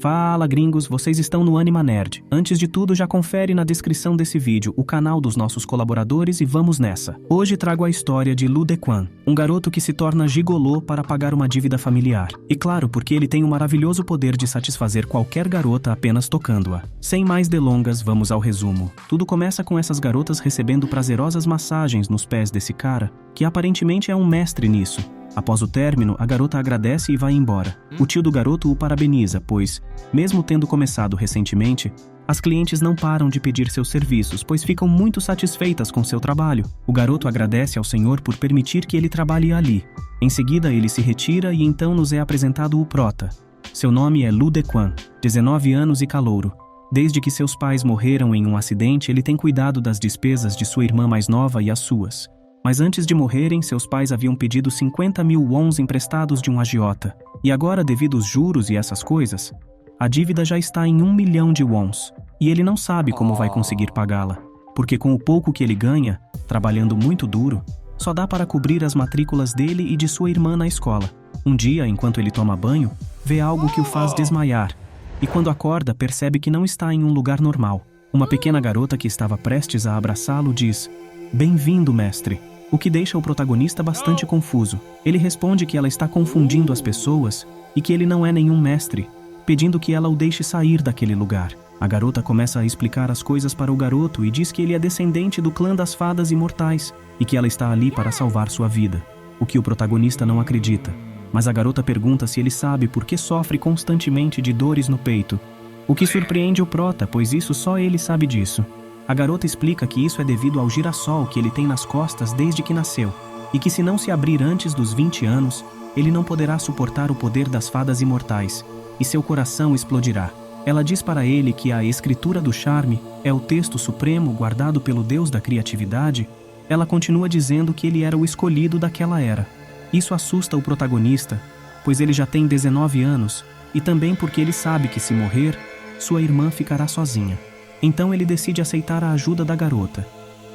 Fala gringos, vocês estão no Anima Nerd. Antes de tudo, já confere na descrição desse vídeo o canal dos nossos colaboradores e vamos nessa. Hoje trago a história de Lu Dequan, um garoto que se torna gigolô para pagar uma dívida familiar. E claro, porque ele tem o maravilhoso poder de satisfazer qualquer garota apenas tocando-a. Sem mais delongas, vamos ao resumo. Tudo começa com essas garotas recebendo prazerosas massagens nos pés desse cara, que aparentemente é um mestre nisso. Após o término, a garota agradece e vai embora. O tio do garoto o parabeniza, pois, mesmo tendo começado recentemente, as clientes não param de pedir seus serviços, pois ficam muito satisfeitas com seu trabalho. O garoto agradece ao senhor por permitir que ele trabalhe ali. Em seguida, ele se retira e então nos é apresentado o prota. Seu nome é Lu Dequan, 19 anos e calouro. Desde que seus pais morreram em um acidente, ele tem cuidado das despesas de sua irmã mais nova e as suas. Mas antes de morrerem, seus pais haviam pedido 50 mil wons emprestados de um agiota. E agora, devido aos juros e essas coisas, a dívida já está em 1 milhão de wons. E ele não sabe como vai conseguir pagá-la. Porque com o pouco que ele ganha, trabalhando muito duro, só dá para cobrir as matrículas dele e de sua irmã na escola. Um dia, enquanto ele toma banho, vê algo que o faz desmaiar. E quando acorda, percebe que não está em um lugar normal. Uma pequena garota que estava prestes a abraçá-lo diz: "Bem-vindo, mestre." O que deixa o protagonista bastante confuso. Ele responde que ela está confundindo as pessoas e que ele não é nenhum mestre, pedindo que ela o deixe sair daquele lugar. A garota começa a explicar as coisas para o garoto e diz que ele é descendente do clã das fadas imortais e que ela está ali para salvar sua vida, o que o protagonista não acredita. Mas a garota pergunta se ele sabe por que sofre constantemente de dores no peito, o que surpreende o prota, pois isso só ele sabe disso. A garota explica que isso é devido ao girassol que ele tem nas costas desde que nasceu, e que se não se abrir antes dos 20 anos, ele não poderá suportar o poder das fadas imortais, e seu coração explodirá. Ela diz para ele que a escritura do charme é o texto supremo guardado pelo deus da criatividade. Ela continua dizendo que ele era o escolhido daquela era. Isso assusta o protagonista, pois ele já tem 19 anos, e também porque ele sabe que se morrer, sua irmã ficará sozinha. Então ele decide aceitar a ajuda da garota.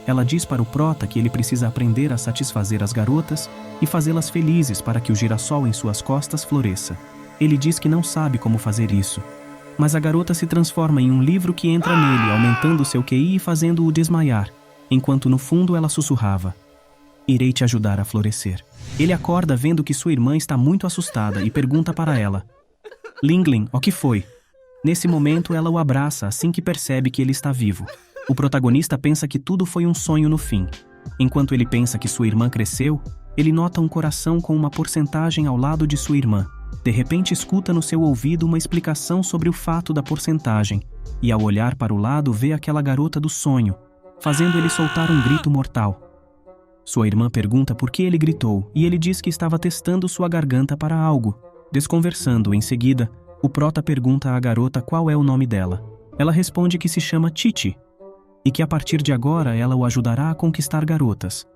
Ela diz para o prota que ele precisa aprender a satisfazer as garotas e fazê-las felizes para que o girassol em suas costas floresça. Ele diz que não sabe como fazer isso. Mas a garota se transforma em um livro que entra nele, aumentando seu QI e fazendo-o desmaiar, enquanto no fundo ela sussurrava: "Irei te ajudar a florescer." Ele acorda vendo que sua irmã está muito assustada e pergunta para ela: "Lingling, o que foi?" Nesse momento, ela o abraça assim que percebe que ele está vivo. O protagonista pensa que tudo foi um sonho no fim. Enquanto ele pensa que sua irmã cresceu, ele nota um coração com uma porcentagem ao lado de sua irmã. De repente, escuta no seu ouvido uma explicação sobre o fato da porcentagem, e ao olhar para o lado vê aquela garota do sonho, fazendo ele soltar um grito mortal. Sua irmã pergunta por que ele gritou, e ele diz que estava testando sua garganta para algo. Desconversando em seguida, o prota pergunta à garota qual é o nome dela. Ela responde que se chama Titi, e que a partir de agora ela o ajudará a conquistar garotas.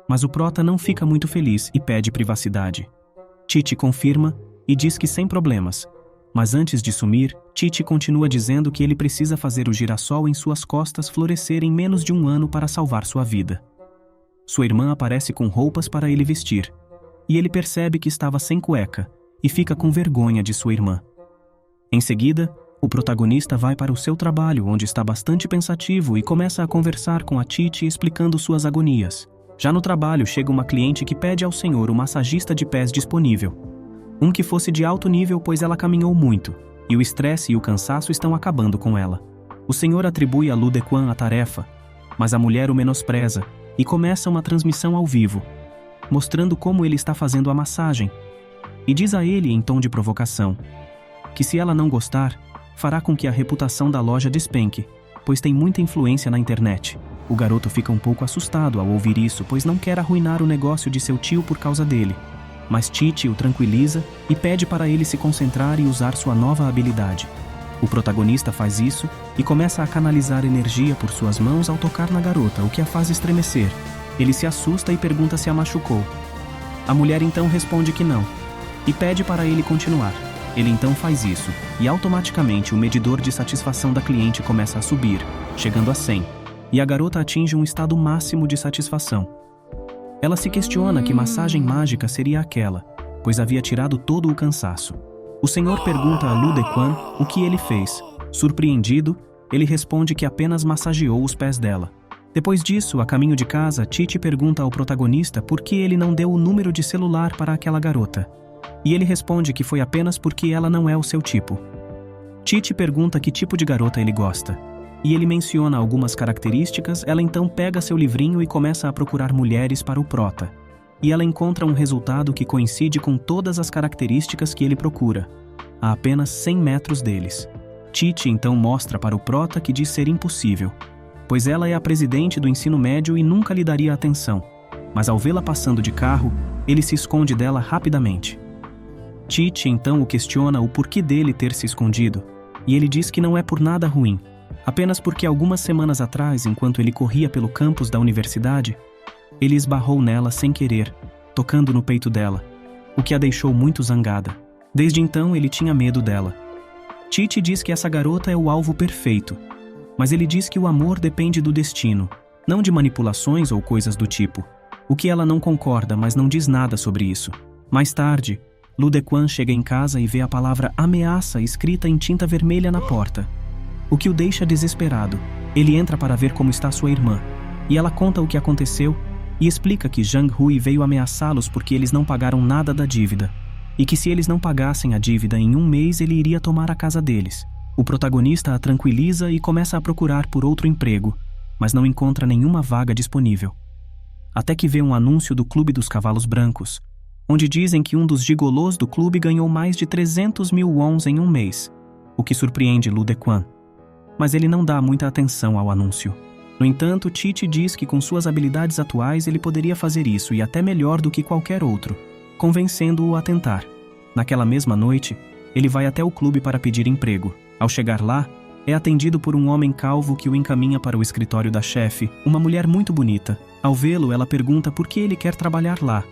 Mas o prota não fica muito feliz e pede privacidade. Titi confirma e diz que sem problemas. Mas antes de sumir, Titi continua dizendo que ele precisa fazer o girassol em suas costas florescer em menos de um ano para salvar sua vida. Sua irmã aparece com roupas para ele vestir, e ele percebe que estava sem cueca, e fica com vergonha de sua irmã. Em seguida, o protagonista vai para o seu trabalho, onde está bastante pensativo e começa a conversar com a Titi explicando suas agonias. Já no trabalho, chega uma cliente que pede ao senhor um massagista de pés disponível. Um que fosse de alto nível, pois ela caminhou muito, e o estresse e o cansaço estão acabando com ela. O senhor atribui a Lu Dequan a tarefa, mas a mulher o menospreza e começa uma transmissão ao vivo, mostrando como ele está fazendo a massagem. E diz a ele em tom de provocação que se ela não gostar, fará com que a reputação da loja despenque, pois tem muita influência na internet. O garoto fica um pouco assustado ao ouvir isso, pois não quer arruinar o negócio de seu tio por causa dele. Mas Titi o tranquiliza e pede para ele se concentrar e usar sua nova habilidade. O protagonista faz isso e começa a canalizar energia por suas mãos ao tocar na garota, o que a faz estremecer. Ele se assusta e pergunta se a machucou. A mulher então responde que não, e pede para ele continuar. Ele então faz isso, e automaticamente o medidor de satisfação da cliente começa a subir, chegando a 100, e a garota atinge um estado máximo de satisfação. Ela se questiona que massagem mágica seria aquela, pois havia tirado todo o cansaço. O senhor pergunta a Lu Dequan o que ele fez. Surpreendido, ele responde que apenas massageou os pés dela. Depois disso, a caminho de casa, Titi pergunta ao protagonista por que ele não deu o número de celular para aquela garota. E ele responde que foi apenas porque ela não é o seu tipo. Titi pergunta que tipo de garota ele gosta. E ele menciona algumas características. Ela então pega seu livrinho e começa a procurar mulheres para o prota. E ela encontra um resultado que coincide com todas as características que ele procura, a apenas 100 metros deles. Titi então mostra para o prota que diz ser impossível, pois ela é a presidente do ensino médio e nunca lhe daria atenção. Mas ao vê-la passando de carro, ele se esconde dela rapidamente. Titi então o questiona o porquê dele ter se escondido, e ele diz que não é por nada ruim, apenas porque algumas semanas atrás, enquanto ele corria pelo campus da universidade, ele esbarrou nela sem querer, tocando no peito dela, o que a deixou muito zangada. Desde então ele tinha medo dela. Titi diz que essa garota é o alvo perfeito, mas ele diz que o amor depende do destino, não de manipulações ou coisas do tipo, o que ela não concorda, mas não diz nada sobre isso. Mais tarde, Lu Dequan chega em casa e vê a palavra ameaça escrita em tinta vermelha na porta, o que o deixa desesperado. Ele entra para ver como está sua irmã, e ela conta o que aconteceu e explica que Zhang Hui veio ameaçá-los porque eles não pagaram nada da dívida, e que se eles não pagassem a dívida em um mês ele iria tomar a casa deles. O protagonista a tranquiliza e começa a procurar por outro emprego, mas não encontra nenhuma vaga disponível. Até que vê um anúncio do Clube dos Cavalos Brancos, onde dizem que um dos gigolôs do clube ganhou mais de 300 mil wons em um mês, o que surpreende Lu Dequan. Mas ele não dá muita atenção ao anúncio. No entanto, Titi diz que com suas habilidades atuais ele poderia fazer isso e até melhor do que qualquer outro, convencendo-o a tentar. Naquela mesma noite, ele vai até o clube para pedir emprego. Ao chegar lá, é atendido por um homem calvo que o encaminha para o escritório da chefe, uma mulher muito bonita. Ao vê-lo, ela pergunta por que ele quer trabalhar lá,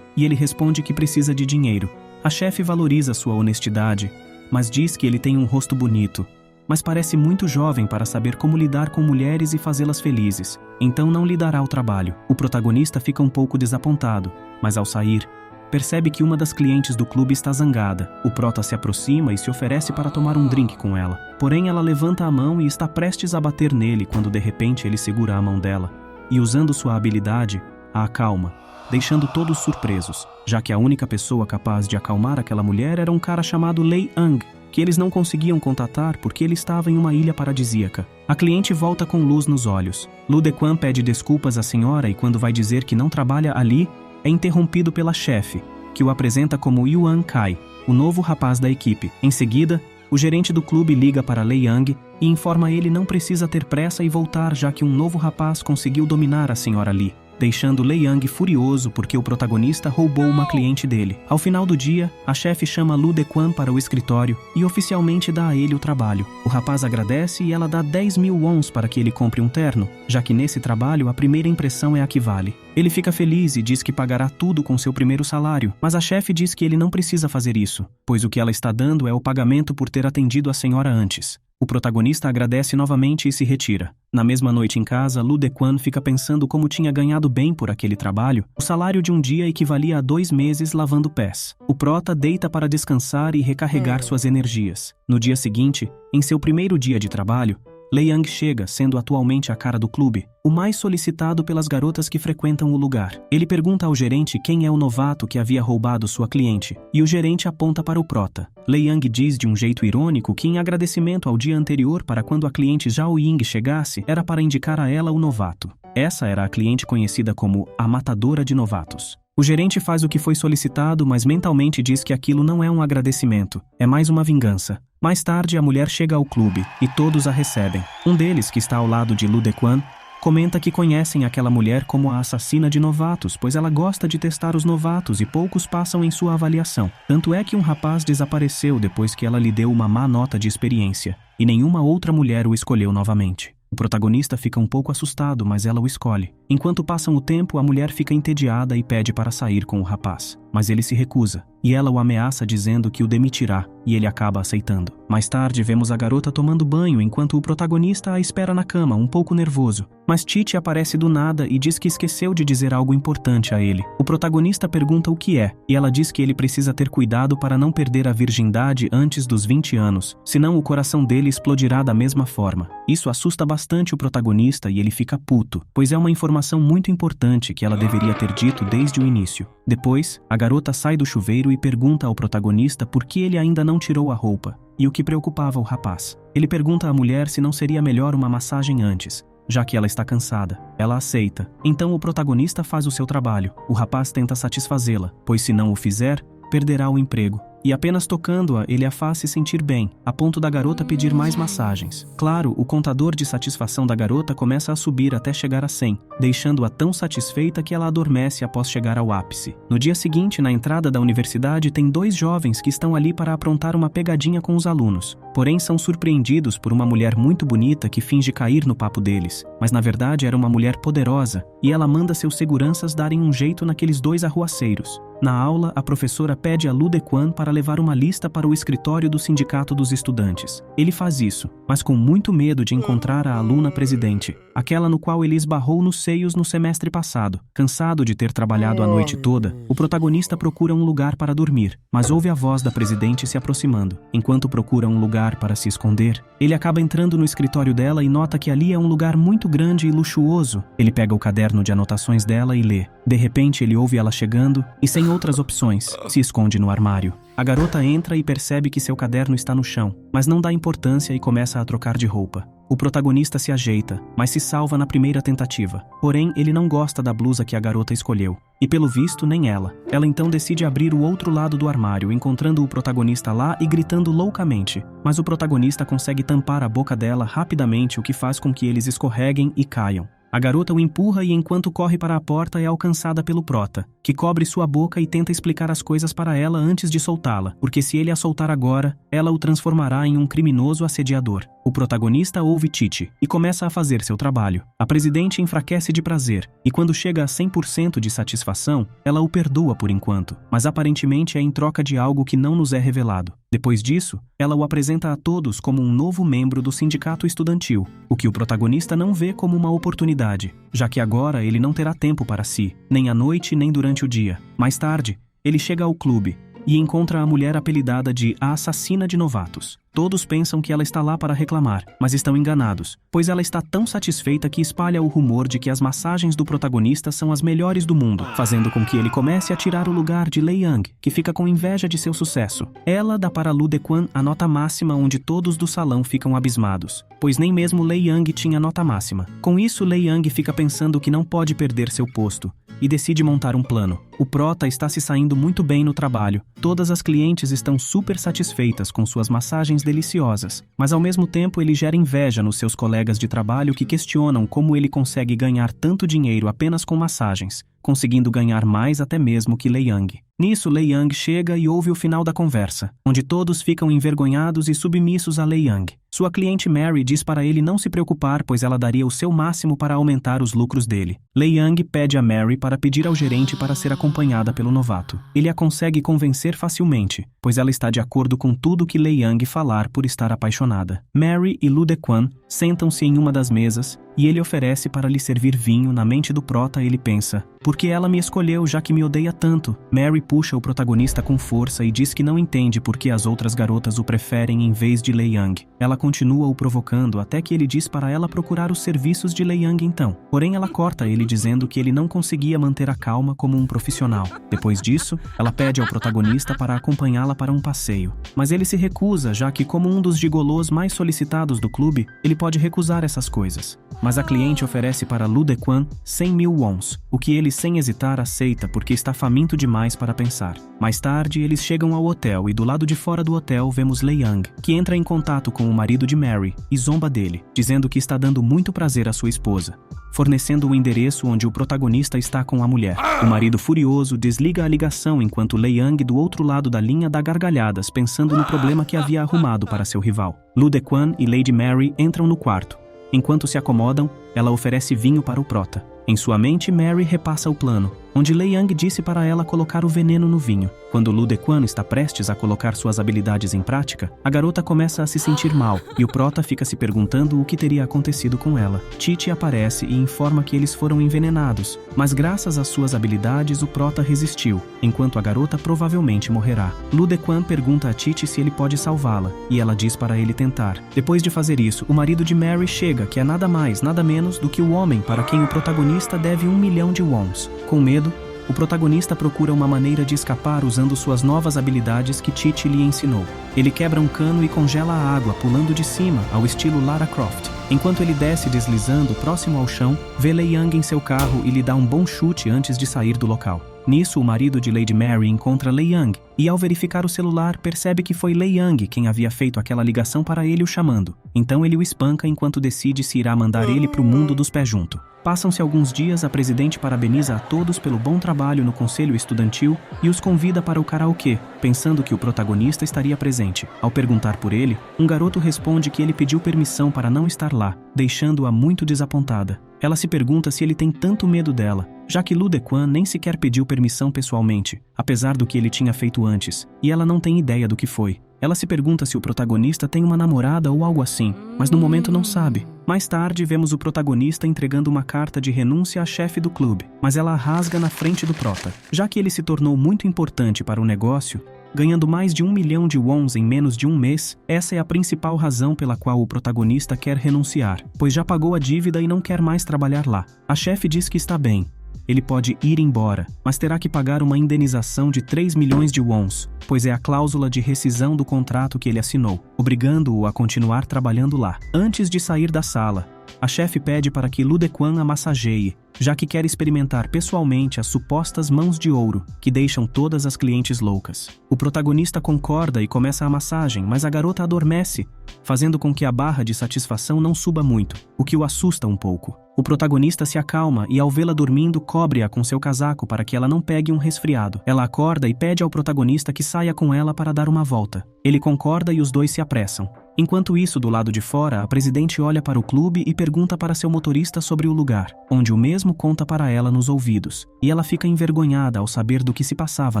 e ele responde que precisa de dinheiro. A chefe valoriza sua honestidade, mas diz que ele tem um rosto bonito, mas parece muito jovem para saber como lidar com mulheres e fazê-las felizes, então não lhe dará o trabalho. O protagonista fica um pouco desapontado, mas ao sair, percebe que uma das clientes do clube está zangada. O prota se aproxima e se oferece para tomar um drink com ela. Porém, ela levanta a mão e está prestes a bater nele quando de repente ele segura a mão dela e, usando sua habilidade, a acalma, deixando todos surpresos, já que a única pessoa capaz de acalmar aquela mulher era um cara chamado Lei Ang, que eles não conseguiam contatar porque ele estava em uma ilha paradisíaca. A cliente volta com luz nos olhos. Lu Dequan pede desculpas à senhora e quando vai dizer que não trabalha ali, é interrompido pela chefe, que o apresenta como Yuan Kai, o novo rapaz da equipe. Em seguida, o gerente do clube liga para Lei Yang e informa ele não precisa ter pressa e voltar, já que um novo rapaz conseguiu dominar a senhora Li, deixando Lei Yang furioso porque o protagonista roubou uma cliente dele. Ao final do dia, a chefe chama Lu Dequan para o escritório e oficialmente dá a ele o trabalho. O rapaz agradece e ela dá 10 mil wons para que ele compre um terno, já que nesse trabalho a primeira impressão é a que vale. Ele fica feliz e diz que pagará tudo com seu primeiro salário, mas a chefe diz que ele não precisa fazer isso, pois o que ela está dando é o pagamento por ter atendido a senhora antes. O protagonista agradece novamente e se retira. Na mesma noite em casa, Lu Dequan fica pensando como tinha ganhado bem por aquele trabalho. O salário de um dia equivalia a 2 meses lavando pés. O prota deita para descansar e recarregar suas energias. No dia seguinte, em seu primeiro dia de trabalho, Lei Yang chega, sendo atualmente a cara do clube, o mais solicitado pelas garotas que frequentam o lugar. Ele pergunta ao gerente quem é o novato que havia roubado sua cliente, e o gerente aponta para o prota. Lei Yang diz de um jeito irônico que, em agradecimento ao dia anterior para quando a cliente Zhao Ying chegasse, era para indicar a ela o novato. Essa era a cliente conhecida como a matadora de novatos. O gerente faz o que foi solicitado, mas mentalmente diz que aquilo não é um agradecimento, é mais uma vingança. Mais tarde, a mulher chega ao clube e todos a recebem. Um deles, que está ao lado de Lu Dequan, comenta que conhecem aquela mulher como a assassina de novatos, pois ela gosta de testar os novatos e poucos passam em sua avaliação. Tanto é que um rapaz desapareceu depois que ela lhe deu uma má nota de experiência, e nenhuma outra mulher o escolheu novamente. O protagonista fica um pouco assustado, mas ela o escolhe. Enquanto passam o tempo, a mulher fica entediada e pede para sair com o rapaz, mas ele se recusa. e ela o ameaça dizendo que o demitirá, e ele acaba aceitando. Mais tarde, vemos a garota tomando banho enquanto o protagonista a espera na cama, um pouco nervoso. Mas Titi aparece do nada e diz que esqueceu de dizer algo importante a ele. O protagonista pergunta o que é, e ela diz que ele precisa ter cuidado para não perder a virgindade antes dos 20 anos, senão o coração dele explodirá da mesma forma. Isso assusta bastante o protagonista e ele fica puto, pois é uma informação muito importante que ela deveria ter dito desde o início. Depois, a garota sai do chuveiro e pergunta ao protagonista por que ele ainda não tirou a roupa, e o que preocupava o rapaz. Ele pergunta à mulher se não seria melhor uma massagem antes, já que ela está cansada. Ela aceita. Então o protagonista faz o seu trabalho. O rapaz tenta satisfazê-la, pois se não o fizer, perderá o emprego. E apenas tocando-a, ele a faz se sentir bem, a ponto da garota pedir mais massagens. Claro, o contador de satisfação da garota começa a subir até chegar a 100, deixando-a tão satisfeita que ela adormece após chegar ao ápice. No dia seguinte, na entrada da universidade, tem 2 jovens que estão ali para aprontar uma pegadinha com os alunos. Porém, são surpreendidos por uma mulher muito bonita que finge cair no papo deles. Mas na verdade era uma mulher poderosa, e ela manda seus seguranças darem um jeito naqueles 2 arruaceiros. Na aula, a professora pede a Lu Dequan para levar uma lista para o escritório do sindicato dos estudantes. Ele faz isso, mas com muito medo de encontrar a aluna presidente, aquela no qual ele esbarrou nos seios no semestre passado. Cansado de ter trabalhado a noite toda, o protagonista procura um lugar para dormir, mas ouve a voz da presidente se aproximando. Enquanto procura um lugar para se esconder, ele acaba entrando no escritório dela e nota que ali é um lugar muito grande e luxuoso. Ele pega o caderno de anotações dela e lê. De repente, ele ouve ela chegando e, sem outras opções, se esconde no armário. A garota entra e percebe que seu caderno está no chão, mas não dá importância e começa a trocar de roupa. O protagonista se ajeita, mas se salva na primeira tentativa. Porém, ele não gosta da blusa que a garota escolheu. E pelo visto, nem ela. Ela então decide abrir o outro lado do armário, encontrando o protagonista lá e gritando loucamente. Mas o protagonista consegue tampar a boca dela rapidamente, o que faz com que eles escorreguem e caiam. A garota o empurra e enquanto corre para a porta é alcançada pelo prota, que cobre sua boca e tenta explicar as coisas para ela antes de soltá-la, porque se ele a soltar agora, ela o transformará em um criminoso assediador. O protagonista ouve Titi e começa a fazer seu trabalho. A presidente enfraquece de prazer, e quando chega a 100% de satisfação, ela o perdoa por enquanto, mas aparentemente é em troca de algo que não nos é revelado. Depois disso, ela o apresenta a todos como um novo membro do sindicato estudantil, o que o protagonista não vê como uma oportunidade, já que agora ele não terá tempo para si, nem à noite nem durante o dia. Mais tarde, ele chega ao clube e encontra a mulher apelidada de a assassina de novatos. Todos pensam que ela está lá para reclamar, mas estão enganados, pois ela está tão satisfeita que espalha o rumor de que as massagens do protagonista são as melhores do mundo, fazendo com que ele comece a tirar o lugar de Lei Young, que fica com inveja de seu sucesso. Ela dá para Lu Dequan a nota máxima, onde todos do salão ficam abismados, pois nem mesmo Lei Young tinha nota máxima. Com isso, Lei Young fica pensando que não pode perder seu posto, e decide montar um plano. O prota está se saindo muito bem no trabalho. Todas as clientes estão super satisfeitas com suas massagens deliciosas, mas ao mesmo tempo ele gera inveja nos seus colegas de trabalho que questionam como ele consegue ganhar tanto dinheiro apenas com massagens, conseguindo ganhar mais até mesmo que Lei Young. Nisso, Lei Young chega e ouve o final da conversa, onde todos ficam envergonhados e submissos a Lei Young. Sua cliente Mary diz para ele não se preocupar, pois ela daria o seu máximo para aumentar os lucros dele. Lei Young pede a Mary para pedir ao gerente para ser acompanhada pelo novato. Ele a consegue convencer facilmente, pois ela está de acordo com tudo que Lei Young falar por estar apaixonada. Mary e Lu Dequan sentam-se em uma das mesas e ele oferece para lhe servir vinho. Na mente do prota ele pensa: por que ela me escolheu, já que me odeia tanto? Mary puxa o protagonista com força e diz que não entende por que as outras garotas o preferem em vez de Lei Young. Ela continua o provocando até que ele diz para ela procurar os serviços de Lei Young então. Porém ela corta ele dizendo que ele não conseguia manter a calma como um profissional. Depois disso, ela pede ao protagonista para acompanhá-la para um passeio. Mas ele se recusa, já que como um dos gigolôs mais solicitados do clube, ele pode recusar essas coisas. Mas a cliente oferece para Lu Dequan 100.000 wons, o que ele sem hesitar aceita porque está faminto demais para pensar. Mais tarde, eles chegam ao hotel e do lado de fora do hotel vemos Lei Young, que entra em contato com o marido de Mary e zomba dele, dizendo que está dando muito prazer à sua esposa, fornecendo o endereço onde o protagonista está com a mulher. O marido furioso desliga a ligação enquanto Lei Young do outro lado da linha dá gargalhadas pensando no problema que havia arrumado para seu rival. Lu Dequan e Lady Mary entram no quarto. Enquanto se acomodam, ela oferece vinho para o prota. Em sua mente, Mary repassa o plano. onde Lei Yang disse para ela colocar o veneno no vinho. Quando Lu Dequan está prestes a colocar suas habilidades em prática, a garota começa a se sentir mal e o prota fica se perguntando o que teria acontecido com ela. Titi aparece e informa que eles foram envenenados, mas graças às suas habilidades o prota resistiu, enquanto a garota provavelmente morrerá. Lu Dequan pergunta a Titi se ele pode salvá-la, e ela diz para ele tentar. Depois de fazer isso, o marido de Mary chega, que é nada mais, nada menos do que o homem para quem o protagonista deve 1 milhão de wons. Com medo, o protagonista procura uma maneira de escapar usando suas novas habilidades que Titi lhe ensinou. Ele quebra um cano e congela a água, pulando de cima, ao estilo Lara Croft. Enquanto ele desce deslizando próximo ao chão, vê Lei Yang em seu carro e lhe dá um bom chute antes de sair do local. Nisso, o marido de Lady Mary encontra Lei Yang e, ao verificar o celular, percebe que foi Lei Yang quem havia feito aquela ligação para ele o chamando. Então ele o espanca enquanto decide se irá mandar ele para o mundo dos pés junto. Passam-se alguns dias, a presidente parabeniza a todos pelo bom trabalho no conselho estudantil e os convida para o karaokê, pensando que o protagonista estaria presente. Ao perguntar por ele, um garoto responde que ele pediu permissão para não estar lá, deixando-a muito desapontada. Ela se pergunta se ele tem tanto medo dela, já que Lu Dequan nem sequer pediu permissão pessoalmente, apesar do que ele tinha feito antes, e ela não tem ideia do que foi. Ela se pergunta se o protagonista tem uma namorada ou algo assim, mas no momento não sabe. Mais tarde, vemos o protagonista entregando uma carta de renúncia à chefe do clube, mas ela a rasga na frente do prota. Já que ele se tornou muito importante para o negócio, ganhando mais de 1 milhão de wons em menos de um mês, essa é a principal razão pela qual o protagonista quer renunciar, pois já pagou a dívida e não quer mais trabalhar lá. A chefe diz que está bem. Ele pode ir embora, mas terá que pagar uma indenização de 3 milhões de wons, pois é a cláusula de rescisão do contrato que ele assinou, obrigando-o a continuar trabalhando lá. Antes de sair da sala, a chefe pede para que Lu Dequan a massageie, já que quer experimentar pessoalmente as supostas mãos de ouro, que deixam todas as clientes loucas. O protagonista concorda e começa a massagem, mas a garota adormece, fazendo com que a barra de satisfação não suba muito, o que o assusta um pouco. O protagonista se acalma e, ao vê-la dormindo, cobre-a com seu casaco para que ela não pegue um resfriado. Ela acorda e pede ao protagonista que saia com ela para dar uma volta. Ele concorda e os dois se apressam. Enquanto isso, do lado de fora, a presidente olha para o clube e pergunta para seu motorista sobre o lugar, onde o mesmo conta para ela nos ouvidos, e ela fica envergonhada ao saber do que se passava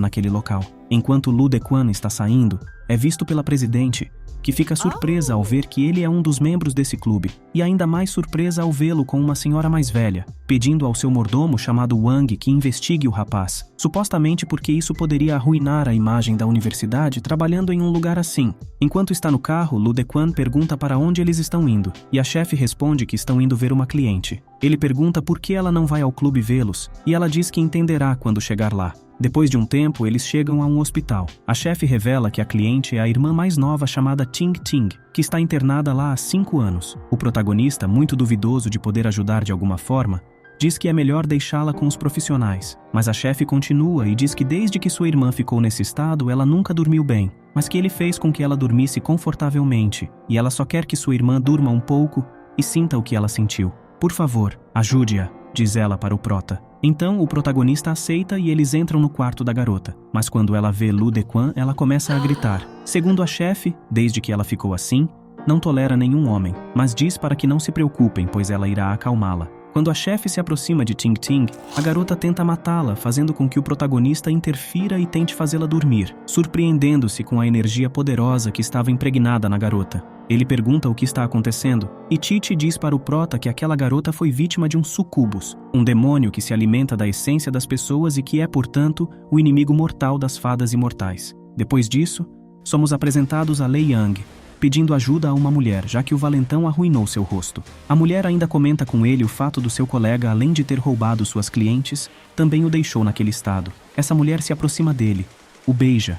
naquele local. Enquanto Lu Dequan está saindo, é visto pela presidente, que fica surpresa ao ver que ele é um dos membros desse clube, e ainda mais surpresa ao vê-lo com uma senhora mais velha, pedindo ao seu mordomo chamado Wang que investigue o rapaz, supostamente porque isso poderia arruinar a imagem da universidade trabalhando em um lugar assim. Enquanto está no carro, Lu Dequan pergunta para onde eles estão indo, e a chefe responde que estão indo ver uma cliente. Ele pergunta por que ela não vai ao clube vê-los, e ela diz que entenderá quando chegar lá. Depois de um tempo, eles chegam a um hospital. A chefe revela que a cliente é a irmã mais nova chamada Ting Ting, que está internada lá há 5 anos. O protagonista, muito duvidoso de poder ajudar de alguma forma, diz que é melhor deixá-la com os profissionais. Mas a chefe continua e diz que desde que sua irmã ficou nesse estado, ela nunca dormiu bem, mas que ele fez com que ela dormisse confortavelmente, e ela só quer que sua irmã durma um pouco e sinta o que ela sentiu. Por favor, ajude-a, diz ela para o prota. Então, o protagonista aceita e eles entram no quarto da garota. Mas quando ela vê Lu Dequan, ela começa a gritar. Segundo a chefe, desde que ela ficou assim, não tolera nenhum homem, mas diz para que não se preocupem, pois ela irá acalmá-la. Quando a chefe se aproxima de Ting Ting, a garota tenta matá-la, fazendo com que o protagonista interfira e tente fazê-la dormir, surpreendendo-se com a energia poderosa que estava impregnada na garota. Ele pergunta o que está acontecendo, e Titi diz para o prota que aquela garota foi vítima de um sucubus, um demônio que se alimenta da essência das pessoas e que é, portanto, o inimigo mortal das fadas imortais. Depois disso, somos apresentados a Lei Yang, pedindo ajuda a uma mulher, já que o valentão arruinou seu rosto. A mulher ainda comenta com ele o fato do seu colega, além de ter roubado suas clientes, também o deixou naquele estado. Essa mulher se aproxima dele, o beija,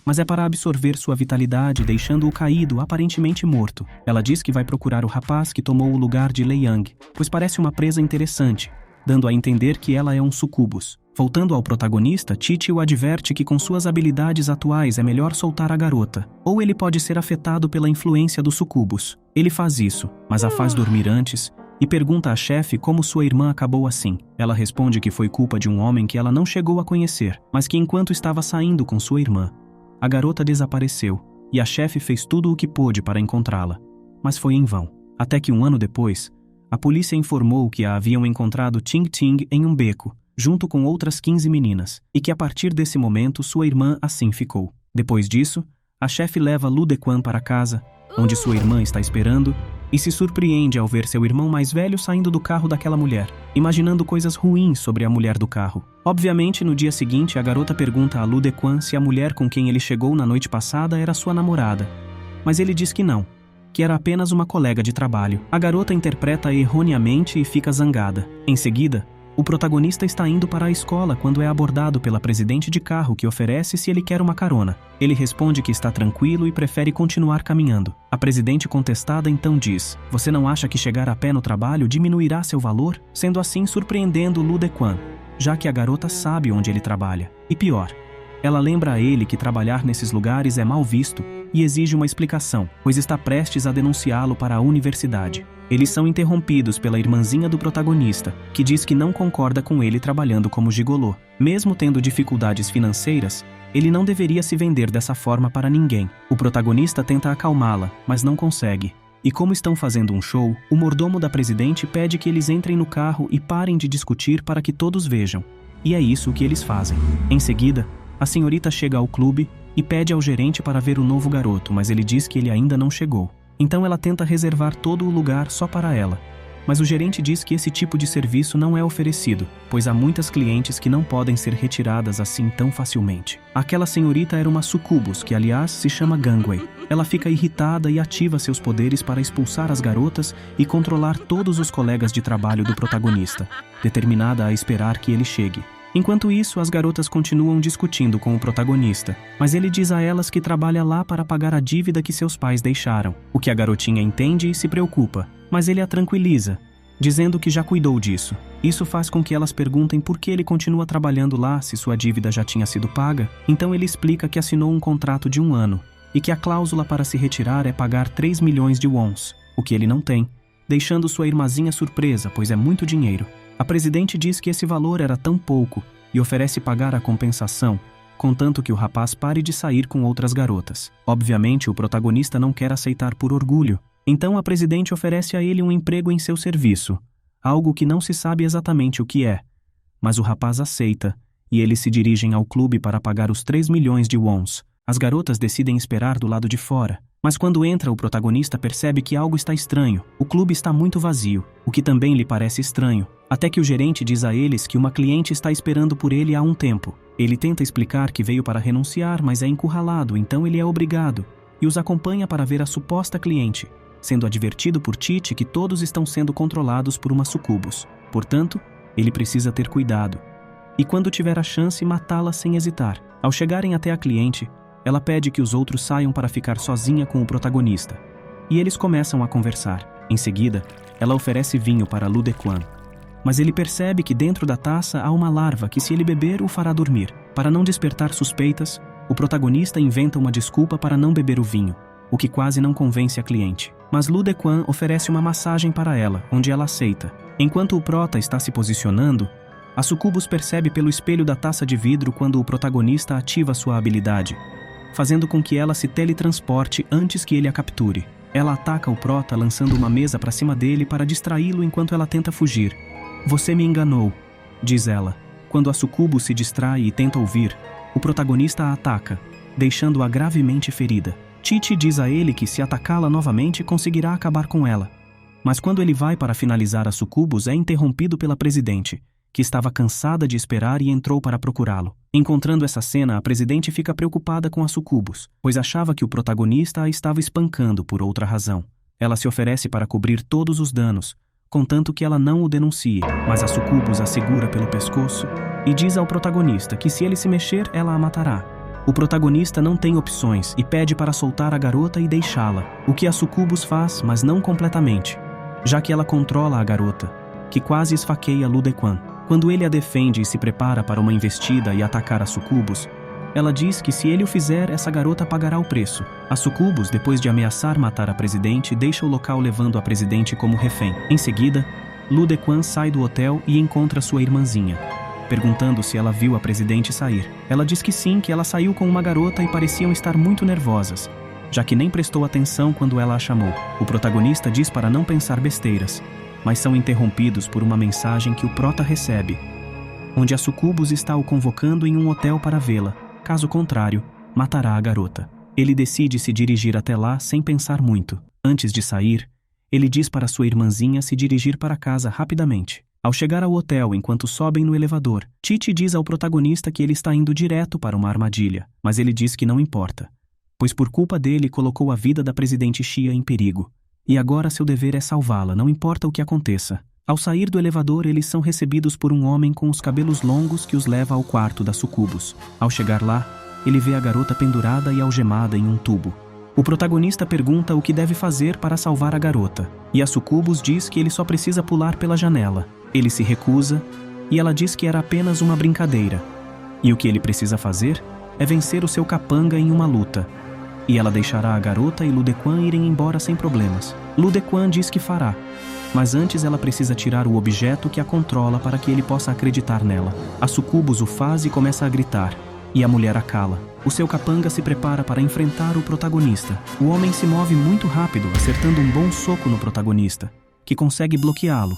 mas é para absorver sua vitalidade, deixando-o caído, aparentemente morto. Ela diz que vai procurar o rapaz que tomou o lugar de Lei Yang, pois parece uma presa interessante, dando a entender que ela é um sucubus. Voltando ao protagonista, Titi o adverte que com suas habilidades atuais é melhor soltar a garota, ou ele pode ser afetado pela influência do sucubus. Ele faz isso, mas a faz dormir antes, e pergunta à chefe como sua irmã acabou assim. Ela responde que foi culpa de um homem que ela não chegou a conhecer, mas que enquanto estava saindo com sua irmã, a garota desapareceu, e a chefe fez tudo o que pôde para encontrá-la, mas foi em vão. Até que 1 ano depois, a polícia informou que a haviam encontrado Ting Ting em um beco, junto com outras 15 meninas, e que a partir desse momento sua irmã assim ficou. Depois disso, a chefe leva Lu Dequan para casa, onde sua irmã está esperando, e se surpreende ao ver seu irmão mais velho saindo do carro daquela mulher, imaginando coisas ruins sobre a mulher do carro. Obviamente, no dia seguinte, a garota pergunta a Lu Dequan se a mulher com quem ele chegou na noite passada era sua namorada, mas ele diz que não, que era apenas uma colega de trabalho. A garota interpreta erroneamente e fica zangada. Em seguida, o protagonista está indo para a escola quando é abordado pela presidente de carro que oferece se ele quer uma carona. Ele responde que está tranquilo e prefere continuar caminhando. A presidente contestada então diz: "Você não acha que chegar a pé no trabalho diminuirá seu valor?", sendo assim surpreendendo Lu Dequan, já que a garota sabe onde ele trabalha. E pior, ela lembra a ele que trabalhar nesses lugares é mal visto e exige uma explicação, pois está prestes a denunciá-lo para a universidade. Eles são interrompidos pela irmãzinha do protagonista, que diz que não concorda com ele trabalhando como gigolô. Mesmo tendo dificuldades financeiras, ele não deveria se vender dessa forma para ninguém. O protagonista tenta acalmá-la, mas não consegue. E como estão fazendo um show, o mordomo da presidente pede que eles entrem no carro e parem de discutir para que todos vejam. E é isso que eles fazem. Em seguida, a senhorita chega ao clube e pede ao gerente para ver o novo garoto, mas ele diz que ele ainda não chegou. Então ela tenta reservar todo o lugar só para ela. Mas o gerente diz que esse tipo de serviço não é oferecido, pois há muitas clientes que não podem ser retiradas assim tão facilmente. Aquela senhorita era uma sucubus, que aliás se chama Gangway. Ela fica irritada e ativa seus poderes para expulsar as garotas e controlar todos os colegas de trabalho do protagonista, determinada a esperar que ele chegue. Enquanto isso, as garotas continuam discutindo com o protagonista, mas ele diz a elas que trabalha lá para pagar a dívida que seus pais deixaram, o que a garotinha entende e se preocupa, mas ele a tranquiliza, dizendo que já cuidou disso. Isso faz com que elas perguntem por que ele continua trabalhando lá se sua dívida já tinha sido paga. Então ele explica que assinou um contrato de 1 ano e que a cláusula para se retirar é pagar 3 milhões de wons, o que ele não tem, deixando sua irmãzinha surpresa, pois é muito dinheiro. A presidente diz que esse valor era tão pouco e oferece pagar a compensação, contanto que o rapaz pare de sair com outras garotas. Obviamente, o protagonista não quer aceitar por orgulho, então a presidente oferece a ele um emprego em seu serviço, algo que não se sabe exatamente o que é. Mas o rapaz aceita, e eles se dirigem ao clube para pagar os 3 milhões de wons. As garotas decidem esperar do lado de fora, mas quando entra o protagonista percebe que algo está estranho. O clube está muito vazio, o que também lhe parece estranho, até que o gerente diz a eles que uma cliente está esperando por ele há um tempo. Ele tenta explicar que veio para renunciar, mas é encurralado, então ele é obrigado, e os acompanha para ver a suposta cliente, sendo advertido por Titi que todos estão sendo controlados por uma sucubus. Portanto, ele precisa ter cuidado, e quando tiver a chance, matá-la sem hesitar. Ao chegarem até a cliente, ela pede que os outros saiam para ficar sozinha com o protagonista, e eles começam a conversar. Em seguida, ela oferece vinho para Lu Dequan, mas ele percebe que dentro da taça há uma larva que, se ele beber, o fará dormir. Para não despertar suspeitas, o protagonista inventa uma desculpa para não beber o vinho, o que quase não convence a cliente. Mas Lu Dequan oferece uma massagem para ela, onde ela aceita. Enquanto o prota está se posicionando, a sucubus percebe pelo espelho da taça de vidro quando o protagonista ativa sua habilidade, fazendo com que ela se teletransporte antes que ele a capture. Ela ataca o prota lançando uma mesa para cima dele para distraí-lo enquanto ela tenta fugir. "Você me enganou", diz ela. Quando a sucubus se distrai e tenta ouvir, o protagonista a ataca, deixando-a gravemente ferida. Titi diz a ele que, se atacá-la novamente, conseguirá acabar com ela. Mas quando ele vai para finalizar a sucubus, é interrompido pela presidente, que estava cansada de esperar e entrou para procurá-lo. Encontrando essa cena, a presidente fica preocupada com a sucubus, pois achava que o protagonista a estava espancando por outra razão. Ela se oferece para cobrir todos os danos, contanto que ela não o denuncie, mas a sucubus a segura pelo pescoço e diz ao protagonista que, se ele se mexer, ela a matará. O protagonista não tem opções e pede para soltar a garota e deixá-la, o que a sucubus faz, mas não completamente, já que ela controla a garota, que quase esfaqueia Lu Dequan. Quando ele a defende e se prepara para uma investida e atacar a sucubus, ela diz que, se ele o fizer, essa garota pagará o preço. A sucubus, depois de ameaçar matar a presidente, deixa o local levando a presidente como refém. Em seguida, Lu Dequan sai do hotel e encontra sua irmãzinha, perguntando se ela viu a presidente sair. Ela diz que sim, que ela saiu com uma garota e pareciam estar muito nervosas, já que nem prestou atenção quando ela a chamou. O protagonista diz para não pensar besteiras, mas são interrompidos por uma mensagem que o prota recebe. onde a sucubus está o convocando em um hotel para vê-la. Caso contrário, matará a garota. Ele decide se dirigir até lá sem pensar muito. Antes de sair, ele diz para sua irmãzinha se dirigir para casa rapidamente. Ao chegar ao hotel enquanto sobem no elevador, Titi diz ao protagonista que ele está indo direto para uma armadilha, mas ele diz que não importa, pois por culpa dele colocou a vida da presidente Xia em perigo. E agora seu dever é salvá-la, não importa o que aconteça. Ao sair do elevador, eles são recebidos por um homem com os cabelos longos que os leva ao quarto da sucubus. Ao chegar lá, ele vê a garota pendurada e algemada em um tubo. O protagonista pergunta o que deve fazer para salvar a garota, e a sucubus diz que ele só precisa pular pela janela. Ele se recusa, e ela diz que era apenas uma brincadeira. E o que ele precisa fazer é vencer o seu capanga em uma luta. E ela deixará a garota e Lu Dequan irem embora sem problemas. Lu Dequan diz que fará, mas antes ela precisa tirar o objeto que a controla para que ele possa acreditar nela. A sucubus o faz e começa a gritar, e a mulher a cala. O seu capanga se prepara para enfrentar o protagonista. O homem se move muito rápido, acertando um bom soco no protagonista, que consegue bloqueá-lo.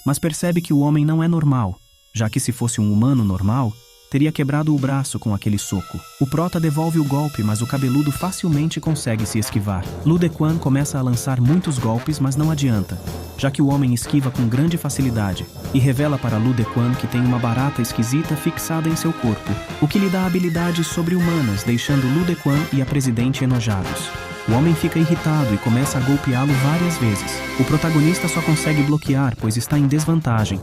Mas percebe que o homem não é normal, já que se fosse um humano normal, teria quebrado o braço com aquele soco. O prota devolve o golpe, mas o cabeludo facilmente consegue se esquivar. Lu Dequan começa a lançar muitos golpes, mas não adianta, já que o homem esquiva com grande facilidade, e revela para Lu Dequan que tem uma barata esquisita fixada em seu corpo, o que lhe dá habilidades sobre-humanas, deixando Lu Dequan e a presidente enojados. O homem fica irritado e começa a golpeá-lo várias vezes. O protagonista só consegue bloquear, pois está em desvantagem,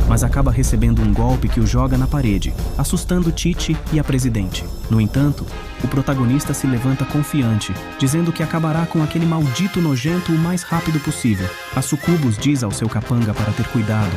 mas acaba recebendo um golpe que o joga na parede, assustando Titi e a presidente. No entanto, o protagonista se levanta confiante, dizendo que acabará com aquele maldito nojento o mais rápido possível. A sucubus diz ao seu capanga para ter cuidado,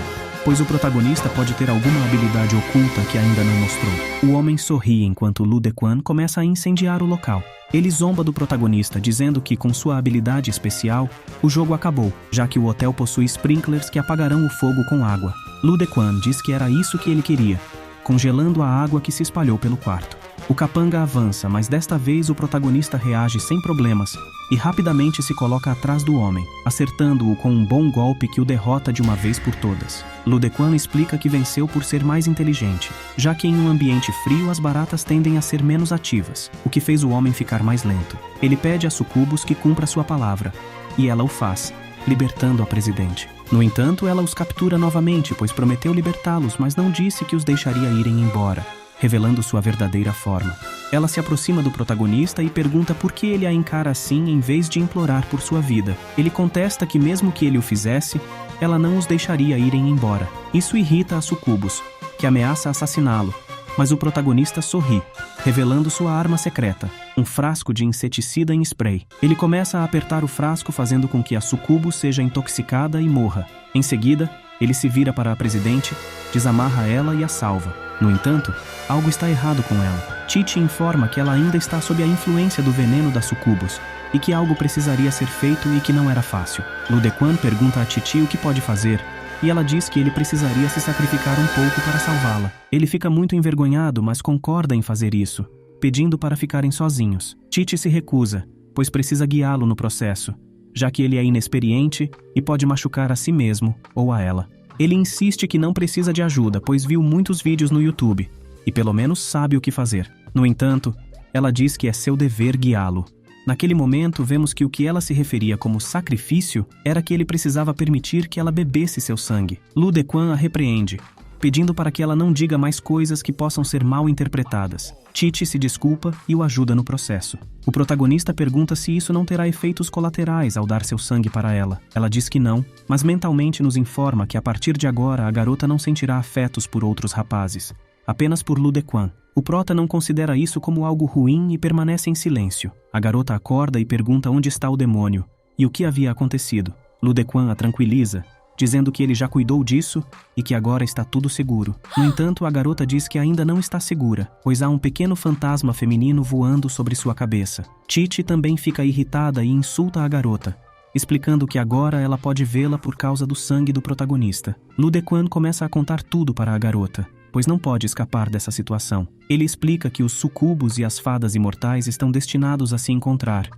pois o protagonista pode ter alguma habilidade oculta que ainda não mostrou. O homem sorri enquanto Lu Dequan começa a incendiar o local. Ele zomba do protagonista, dizendo que, com sua habilidade especial, o jogo acabou, já que o hotel possui sprinklers que apagarão o fogo com água. Lu Dequan diz que era isso que ele queria, congelando a água que se espalhou pelo quarto. O capanga avança, mas desta vez o protagonista reage sem problemas e rapidamente se coloca atrás do homem, acertando-o com um bom golpe que o derrota de uma vez por todas. Lu Dequan explica que venceu por ser mais inteligente, já que em um ambiente frio as baratas tendem a ser menos ativas, o que fez o homem ficar mais lento. Ele pede a sucubus que cumpra sua palavra, e ela o faz, libertando a presidente. No entanto, ela os captura novamente, pois prometeu libertá-los, mas não disse que os deixaria irem embora, revelando sua verdadeira forma. Ela se aproxima do protagonista e pergunta por que ele a encara assim em vez de implorar por sua vida. Ele contesta que mesmo que ele o fizesse, ela não os deixaria irem embora. Isso irrita a sucubus, que ameaça assassiná-lo, mas o protagonista sorri, revelando sua arma secreta, um frasco de inseticida em spray. Ele começa a apertar o frasco, fazendo com que a sucubus seja intoxicada e morra. Em seguida, ele se vira para a presidente, desamarra ela e a salva. No entanto, algo está errado com ela. Titi informa que ela ainda está sob a influência do veneno da sucubus e que algo precisaria ser feito e que não era fácil. Lu Dequan pergunta a Titi o que pode fazer, e ela diz que ele precisaria se sacrificar um pouco para salvá-la. Ele fica muito envergonhado, mas concorda em fazer isso, pedindo para ficarem sozinhos. Titi se recusa, pois precisa guiá-lo no processo, já que ele é inexperiente e pode machucar a si mesmo ou a ela. Ele insiste que não precisa de ajuda, pois viu muitos vídeos no YouTube e pelo menos sabe o que fazer. No entanto, ela diz que é seu dever guiá-lo. Naquele momento, vemos que o que ela se referia como sacrifício era que ele precisava permitir que ela bebesse seu sangue. Lu Dequan a repreende, pedindo para que ela não diga mais coisas que possam ser mal interpretadas. Titi se desculpa e o ajuda no processo. O protagonista pergunta se isso não terá efeitos colaterais ao dar seu sangue para ela. Ela diz que não, mas mentalmente nos informa que a partir de agora a garota não sentirá afetos por outros rapazes, apenas por Lu Dequan. O prota não considera isso como algo ruim e permanece em silêncio. A garota acorda e pergunta onde está o demônio e o que havia acontecido. Lu Dequan a tranquiliza, dizendo que ele já cuidou disso e que agora está tudo seguro. No entanto, a garota diz que ainda não está segura, pois há um pequeno fantasma feminino voando sobre sua cabeça. Titi também fica irritada e insulta a garota, explicando que agora ela pode vê-la por causa do sangue do protagonista. Lu Dequan começa a contar tudo para a garota, pois não pode escapar dessa situação. Ele explica que os sucubus e as fadas imortais estão destinados a se encontrar,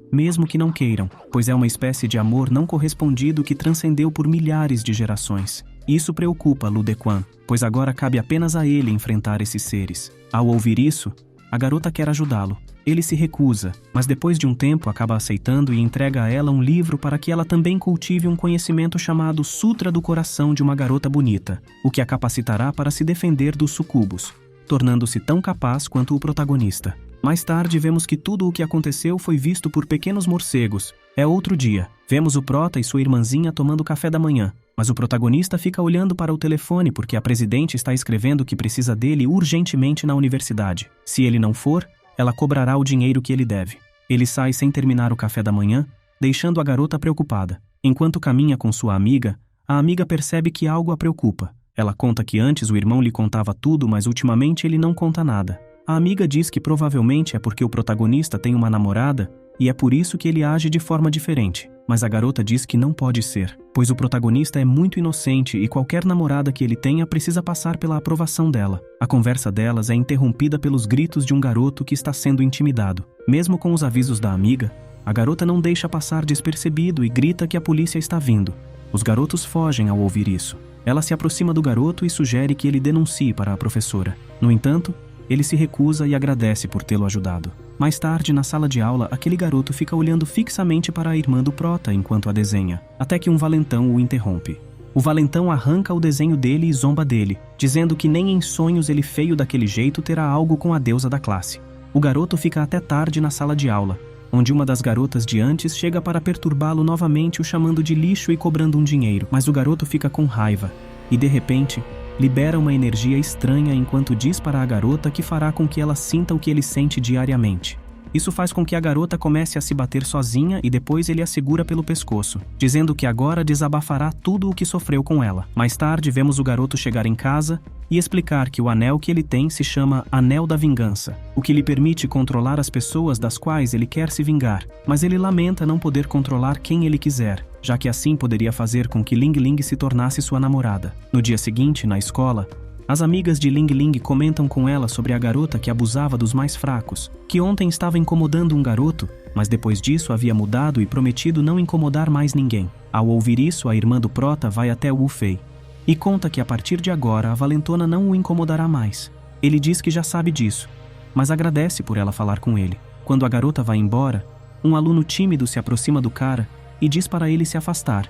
mesmo que não queiram, pois é uma espécie de amor não correspondido que transcendeu por milhares de gerações. Isso preocupa Lu Dequan, pois agora cabe apenas a ele enfrentar esses seres. Ao ouvir isso, a garota quer ajudá-lo. Ele se recusa, mas depois de um tempo acaba aceitando e entrega a ela um livro para que ela também cultive um conhecimento chamado Sutra do Coração de uma Garota Bonita, o que a capacitará para se defender dos sucubos, tornando-se tão capaz quanto o protagonista. Mais tarde vemos que tudo o que aconteceu foi visto por pequenos morcegos. É outro dia. Vemos o prota e sua irmãzinha tomando café da manhã, mas o protagonista fica olhando para o telefone porque a presidente está escrevendo que precisa dele urgentemente na universidade. Se ele não for, ela cobrará o dinheiro que ele deve. Ele sai sem terminar o café da manhã, deixando a garota preocupada. Enquanto caminha com sua amiga, a amiga percebe que algo a preocupa. Ela conta que antes o irmão lhe contava tudo, mas ultimamente ele não conta nada. A amiga diz que provavelmente é porque o protagonista tem uma namorada e é por isso que ele age de forma diferente. Mas a garota diz que não pode ser, pois o protagonista é muito inocente e qualquer namorada que ele tenha precisa passar pela aprovação dela. A conversa delas é interrompida pelos gritos de um garoto que está sendo intimidado. Mesmo com os avisos da amiga, a garota não deixa passar despercebido e grita que a polícia está vindo. Os garotos fogem ao ouvir isso. Ela se aproxima do garoto e sugere que ele denuncie para a professora. No entanto, ele se recusa e agradece por tê-lo ajudado. Mais tarde, na sala de aula, aquele garoto fica olhando fixamente para a irmã do prota enquanto a desenha, até que um valentão o interrompe. O valentão arranca o desenho dele e zomba dele, dizendo que nem em sonhos ele feio daquele jeito terá algo com a deusa da classe. O garoto fica até tarde na sala de aula, onde uma das garotas de antes chega para perturbá-lo novamente, o chamando de lixo e cobrando um dinheiro. Mas o garoto fica com raiva e, de repente, libera uma energia estranha enquanto diz para a garota que fará com que ela sinta o que ele sente diariamente. Isso faz com que a garota comece a se bater sozinha e depois ele a segura pelo pescoço, dizendo que agora desabafará tudo o que sofreu com ela. Mais tarde vemos o garoto chegar em casa e explicar que o anel que ele tem se chama Anel da Vingança, o que lhe permite controlar as pessoas das quais ele quer se vingar, mas ele lamenta não poder controlar quem ele quiser, já que assim poderia fazer com que Ling Ling se tornasse sua namorada. No dia seguinte, na escola, as amigas de Ling Ling comentam com ela sobre a garota que abusava dos mais fracos, que ontem estava incomodando um garoto, mas depois disso havia mudado e prometido não incomodar mais ninguém. Ao ouvir isso, a irmã do prota vai até Wu Fei e conta que a partir de agora a valentona não o incomodará mais. Ele diz que já sabe disso, mas agradece por ela falar com ele. Quando a garota vai embora, um aluno tímido se aproxima do cara e diz para ele se afastar,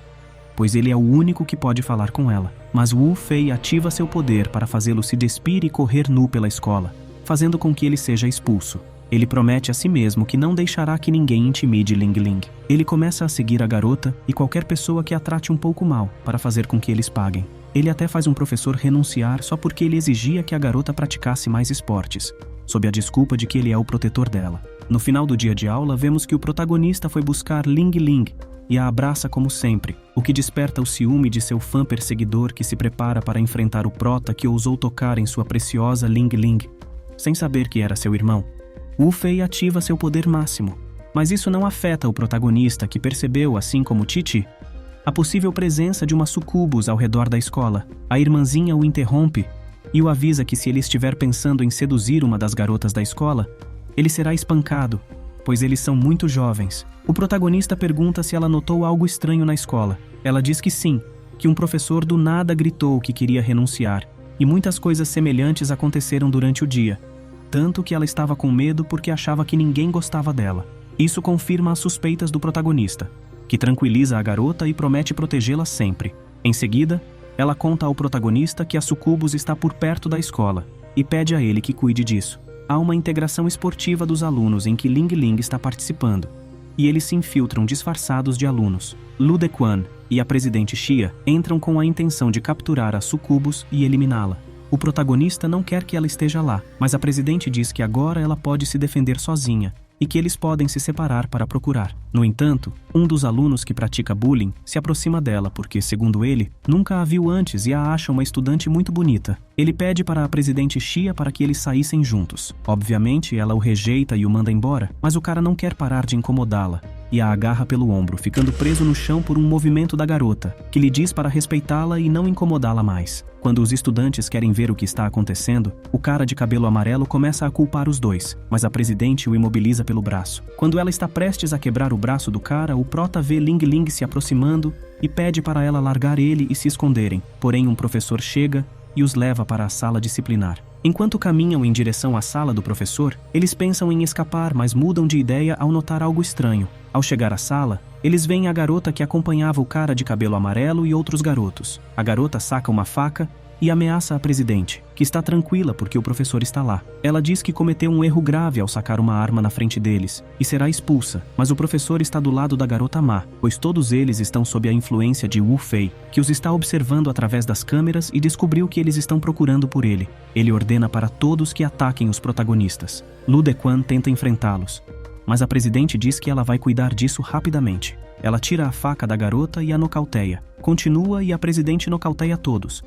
pois ele é o único que pode falar com ela. Mas Wu Fei ativa seu poder para fazê-lo se despir e correr nu pela escola, fazendo com que ele seja expulso. Ele promete a si mesmo que não deixará que ninguém intimide Ling Ling. Ele começa a seguir a garota e qualquer pessoa que a trate um pouco mal, para fazer com que eles paguem. Ele até faz um professor renunciar só porque ele exigia que a garota praticasse mais esportes, sob a desculpa de que ele é o protetor dela. No final do dia de aula, vemos que o protagonista foi buscar Ling Ling e a abraça como sempre, o que desperta o ciúme de seu fã perseguidor que se prepara para enfrentar o prota que ousou tocar em sua preciosa Ling Ling, sem saber que era seu irmão. Wu Fei ativa seu poder máximo, mas isso não afeta o protagonista que percebeu, assim como Titi, a possível presença de uma sucubus ao redor da escola. A irmãzinha o interrompe e o avisa que se ele estiver pensando em seduzir uma das garotas da escola, ele será espancado, pois eles são muito jovens. O protagonista pergunta se ela notou algo estranho na escola. Ela diz que sim, que um professor do nada gritou que queria renunciar, e muitas coisas semelhantes aconteceram durante o dia, tanto que ela estava com medo porque achava que ninguém gostava dela. Isso confirma as suspeitas do protagonista, que tranquiliza a garota e promete protegê-la sempre. Em seguida, ela conta ao protagonista que a sucubus está por perto da escola e pede a ele que cuide disso. Há uma integração esportiva dos alunos em que Ling Ling está participando, e eles se infiltram disfarçados de alunos. Lu Dequan e a presidente Xia entram com a intenção de capturar a sucubus e eliminá-la. O protagonista não quer que ela esteja lá, mas a presidente diz que agora ela pode se defender sozinha e que eles podem se separar para procurar. No entanto, um dos alunos que pratica bullying se aproxima dela porque, segundo ele, nunca a viu antes e a acha uma estudante muito bonita. Ele pede para a presidente Xia para que eles saíssem juntos. Obviamente, ela o rejeita e o manda embora, mas o cara não quer parar de incomodá-la e a agarra pelo ombro, ficando preso no chão por um movimento da garota, que lhe diz para respeitá-la e não incomodá-la mais. Quando os estudantes querem ver o que está acontecendo, o cara de cabelo amarelo começa a culpar os dois, mas a presidente o imobiliza pelo braço. Quando ela está prestes a quebrar o braço do cara, o prota vê Ling Ling se aproximando e pede para ela largar ele e se esconderem, porém um professor chega e os leva para a sala disciplinar. Enquanto caminham em direção à sala do professor, eles pensam em escapar, mas mudam de ideia ao notar algo estranho. Ao chegar à sala, eles veem a garota que acompanhava o cara de cabelo amarelo e outros garotos. A garota saca uma faca e ameaça a presidente, que está tranquila porque o professor está lá. Ela diz que cometeu um erro grave ao sacar uma arma na frente deles e será expulsa, mas o professor está do lado da garota má, pois todos eles estão sob a influência de Wu Fei, que os está observando através das câmeras e descobriu que eles estão procurando por ele. Ele ordena para todos que ataquem os protagonistas. Lu Dequan tenta enfrentá-los, mas a presidente diz que ela vai cuidar disso rapidamente. Ela tira a faca da garota e a nocauteia. Continua e a presidente nocauteia todos,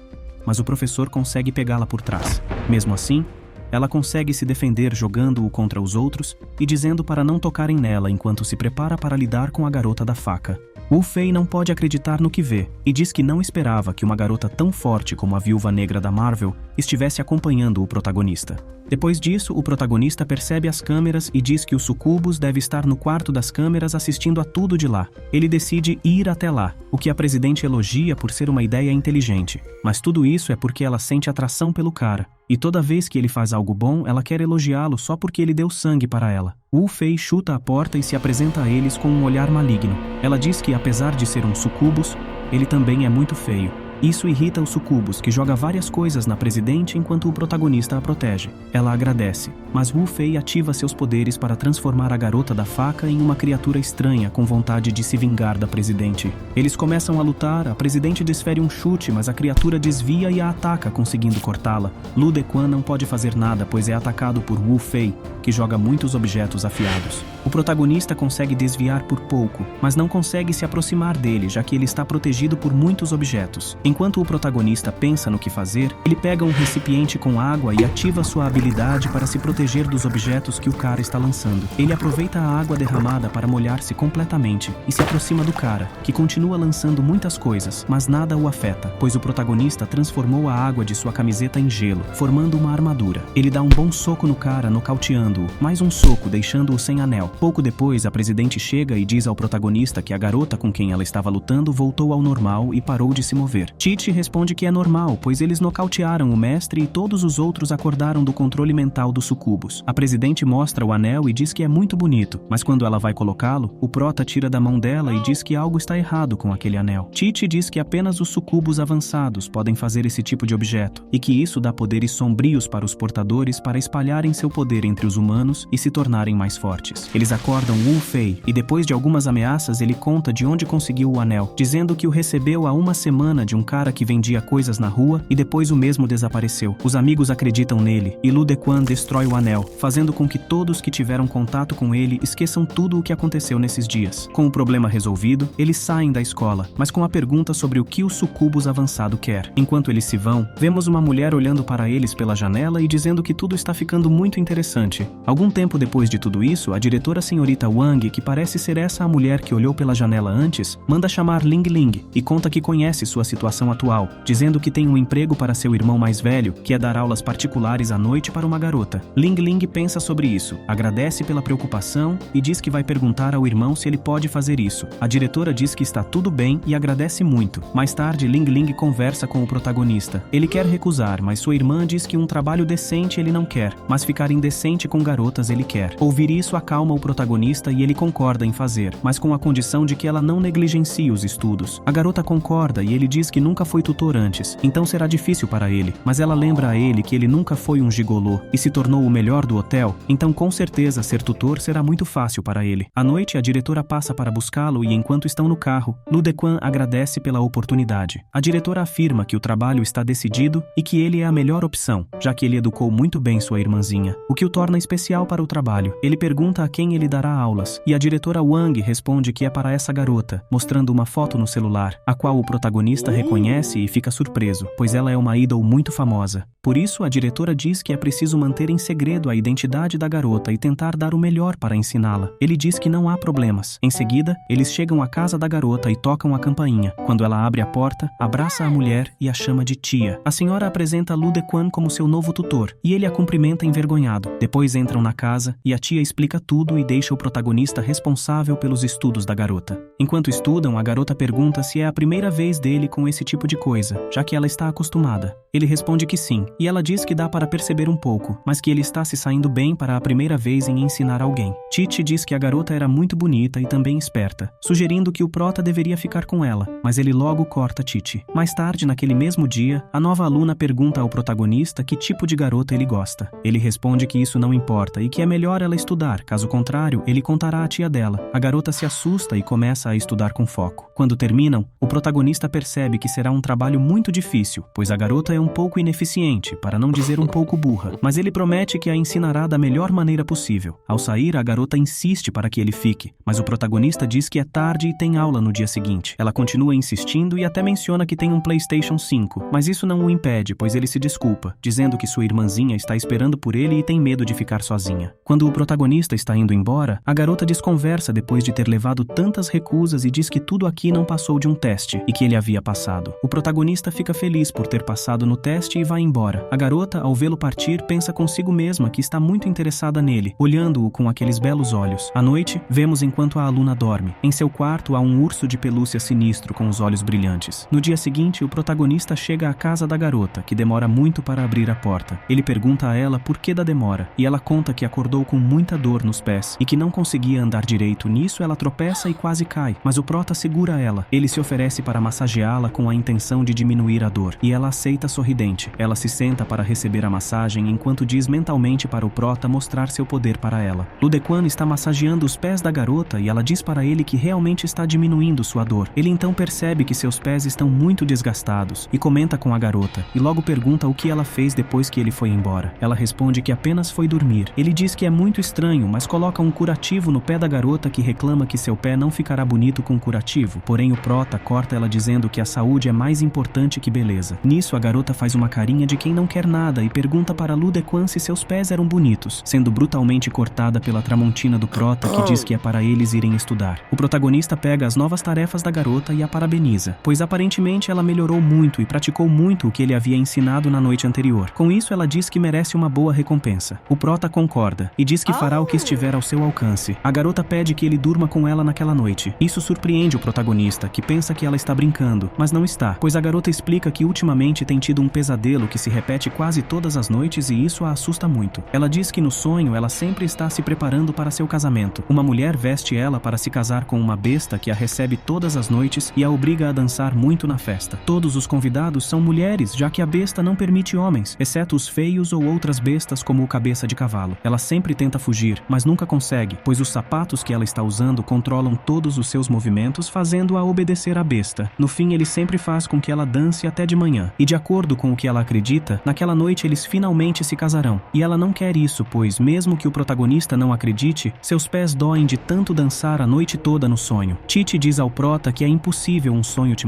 mas o professor consegue pegá-la por trás. Mesmo assim, ela consegue se defender jogando-o contra os outros e dizendo para não tocarem nela enquanto se prepara para lidar com a garota da faca. Wu Fei não pode acreditar no que vê e diz que não esperava que uma garota tão forte como a Viúva Negra da Marvel estivesse acompanhando o protagonista. Depois disso, o protagonista percebe as câmeras e diz que o Sucubus deve estar no quarto das câmeras assistindo a tudo de lá. Ele decide ir até lá, o que a presidente elogia por ser uma ideia inteligente. Mas tudo isso é porque ela sente atração pelo cara. E toda vez que ele faz algo bom, ela quer elogiá-lo só porque ele deu sangue para ela. Wu Fei chuta a porta e se apresenta a eles com um olhar maligno. Ela diz que, apesar de ser um Sucubus, ele também é muito feio. Isso irrita o Sucubus, que joga várias coisas na presidente enquanto o protagonista a protege. Ela agradece, mas Wu Fei ativa seus poderes para transformar a garota da faca em uma criatura estranha com vontade de se vingar da presidente. Eles começam a lutar, a presidente desfere um chute, mas a criatura desvia e a ataca, conseguindo cortá-la. Lu Dequan não pode fazer nada, pois é atacado por Wu Fei, que joga muitos objetos afiados. O protagonista consegue desviar por pouco, mas não consegue se aproximar dele, já que ele está protegido por muitos objetos. Enquanto o protagonista pensa no que fazer, ele pega um recipiente com água e ativa sua habilidade para se proteger dos objetos que o cara está lançando. Ele aproveita a água derramada para molhar-se completamente e se aproxima do cara, que continua lançando muitas coisas, mas nada o afeta, pois o protagonista transformou a água de sua camiseta em gelo, formando uma armadura. Ele dá um bom soco no cara, nocauteando-o, mais um soco, deixando-o sem anel. Pouco depois, a presidente chega e diz ao protagonista que a garota com quem ela estava lutando voltou ao normal e parou de se mover. Tite responde que é normal, pois eles nocautearam o mestre e todos os outros acordaram do controle mental do Sucubus. A presidente mostra o anel e diz que é muito bonito, mas quando ela vai colocá-lo, o prota tira da mão dela e diz que algo está errado com aquele anel. Tite diz que apenas os Sucubus avançados podem fazer esse tipo de objeto, e que isso dá poderes sombrios para os portadores para espalharem seu poder entre os humanos e se tornarem mais fortes. Eles acordam Wu Fei, e depois de algumas ameaças ele conta de onde conseguiu o anel, dizendo que o recebeu há uma semana de um cara que vendia coisas na rua e depois o mesmo desapareceu. Os amigos acreditam nele e Lu Dequan destrói o anel, fazendo com que todos que tiveram contato com ele esqueçam tudo o que aconteceu nesses dias. Com o problema resolvido, eles saem da escola, mas com a pergunta sobre o que o Sucubus avançado quer. Enquanto eles se vão, vemos uma mulher olhando para eles pela janela e dizendo que tudo está ficando muito interessante. Algum tempo depois de tudo isso, a diretora senhorita Wang, que parece ser essa a mulher que olhou pela janela antes, manda chamar Ling Ling e conta que conhece sua situação atual, dizendo que tem um emprego para seu irmão mais velho, que é dar aulas particulares à noite para uma garota. Ling Ling pensa sobre isso, agradece pela preocupação e diz que vai perguntar ao irmão se ele pode fazer isso. A diretora diz que está tudo bem e agradece muito. Mais tarde, Ling Ling conversa com o protagonista. Ele quer recusar, mas sua irmã diz que um trabalho decente ele não quer, mas ficar indecente com garotas ele quer. Ouvir isso acalma o protagonista e ele concorda em fazer, mas com a condição de que ela não negligencie os estudos. A garota concorda e ele diz que nunca foi tutor antes, então será difícil para ele, mas ela lembra a ele que ele nunca foi um gigolô e se tornou o melhor do hotel, então com certeza ser tutor será muito fácil para ele. À noite, a diretora passa para buscá-lo e enquanto estão no carro, Lu Dequan agradece pela oportunidade. A diretora afirma que o trabalho está decidido e que ele é a melhor opção, já que ele educou muito bem sua irmãzinha, o que o torna especial para o trabalho. Ele pergunta a quem ele dará aulas, e a diretora Wang responde que é para essa garota, mostrando uma foto no celular, a qual o protagonista reconhece reconhece e fica surpreso, pois ela é uma idol muito famosa. Por isso, a diretora diz que é preciso manter em segredo a identidade da garota e tentar dar o melhor para ensiná-la. Ele diz que não há problemas. Em seguida, eles chegam à casa da garota e tocam a campainha. Quando ela abre a porta, abraça a mulher e a chama de tia. A senhora apresenta Lu Dequan como seu novo tutor, e ele a cumprimenta envergonhado. Depois entram na casa e a tia explica tudo e deixa o protagonista responsável pelos estudos da garota. Enquanto estudam, a garota pergunta se é a primeira vez dele com esse tipo de coisa, já que ela está acostumada. Ele responde que sim, e ela diz que dá para perceber um pouco, mas que ele está se saindo bem para a primeira vez em ensinar alguém. Titi diz que a garota era muito bonita e também esperta, sugerindo que o prota deveria ficar com ela, mas ele logo corta Titi. Mais tarde, naquele mesmo dia, a nova aluna pergunta ao protagonista que tipo de garota ele gosta. Ele responde que isso não importa e que é melhor ela estudar, caso contrário, ele contará à tia dela. A garota se assusta e começa a estudar com foco. Quando terminam, o protagonista percebe que será um trabalho muito difícil, pois a garota é um pouco ineficiente, para não dizer um pouco burra, mas ele promete que a ensinará da melhor maneira possível. Ao sair, a garota insiste para que ele fique, mas o protagonista diz que é tarde e tem aula no dia seguinte. Ela continua insistindo e até menciona que tem um PlayStation 5, mas isso não o impede, pois ele se desculpa, dizendo que sua irmãzinha está esperando por ele e tem medo de ficar sozinha. Quando o protagonista está indo embora, a garota desconversa depois de ter levado tantas recusas e diz que tudo aqui não passou de um teste e que ele havia passado. O protagonista fica feliz por ter passado no teste e vai embora. A garota, ao vê-lo partir, pensa consigo mesma que está muito interessada nele, olhando-o com aqueles belos olhos. À noite, vemos enquanto a aluna dorme. Em seu quarto há um urso de pelúcia sinistro com os olhos brilhantes. No dia seguinte, o protagonista chega à casa da garota, que demora muito para abrir a porta. Ele pergunta a ela por que da demora, e ela conta que acordou com muita dor nos pés e que não conseguia andar direito. Nisso, ela tropeça e quase cai, mas o prota segura ela. Ele se oferece para massageá-la com a intenção de diminuir a dor, e ela aceita sorridente. Ela se senta para receber a massagem enquanto diz mentalmente para o prota mostrar seu poder para ela. Lu Dequan está massageando os pés da garota e ela diz para ele que realmente está diminuindo sua dor. Ele então percebe que seus pés estão muito desgastados e comenta com a garota, e logo pergunta o que ela fez depois que ele foi embora. Ela responde que apenas foi dormir. Ele diz que é muito estranho, mas coloca um curativo no pé da garota, que reclama que seu pé não ficará bonito com curativo. Porém, o prota corta ela dizendo que a saúde é mais importante que beleza. Nisso, a garota faz uma carinha de quem não quer nada e pergunta para Lu Dequan se seus pés eram bonitos, sendo brutalmente cortada pela Tramontina do prota, que diz que é para eles irem estudar. O protagonista pega as novas tarefas da garota e a parabeniza, pois aparentemente ela melhorou muito e praticou muito o que ele havia ensinado na noite anterior. Com isso, ela diz que merece uma boa recompensa. O prota concorda e diz que fará o que estiver ao seu alcance. A garota pede que ele durma com ela naquela noite. Isso surpreende o protagonista, que pensa que ela está brincando, mas não está, pois a garota explica que ultimamente tem tido um pesadelo que se repete quase todas as noites e isso a assusta muito. Ela diz que no sonho ela sempre está se preparando para seu casamento. Uma mulher veste ela para se casar com uma besta que a recebe todas as noites e a obriga a dançar muito na festa. Todos os convidados são mulheres, já que a besta não permite homens, exceto os feios ou outras bestas como o cabeça de cavalo. Ela sempre tenta fugir, mas nunca consegue, pois os sapatos que ela está usando controlam todos os seus movimentos, fazendo-a obedecer à besta. No fim, ele sempre faz com que ela dance até de manhã. E de acordo com o que ela acredita, naquela noite eles finalmente se casarão. E ela não quer isso, pois mesmo que o protagonista não acredite, seus pés doem de tanto dançar a noite toda no sonho. Titi diz ao prota que é impossível um sonho te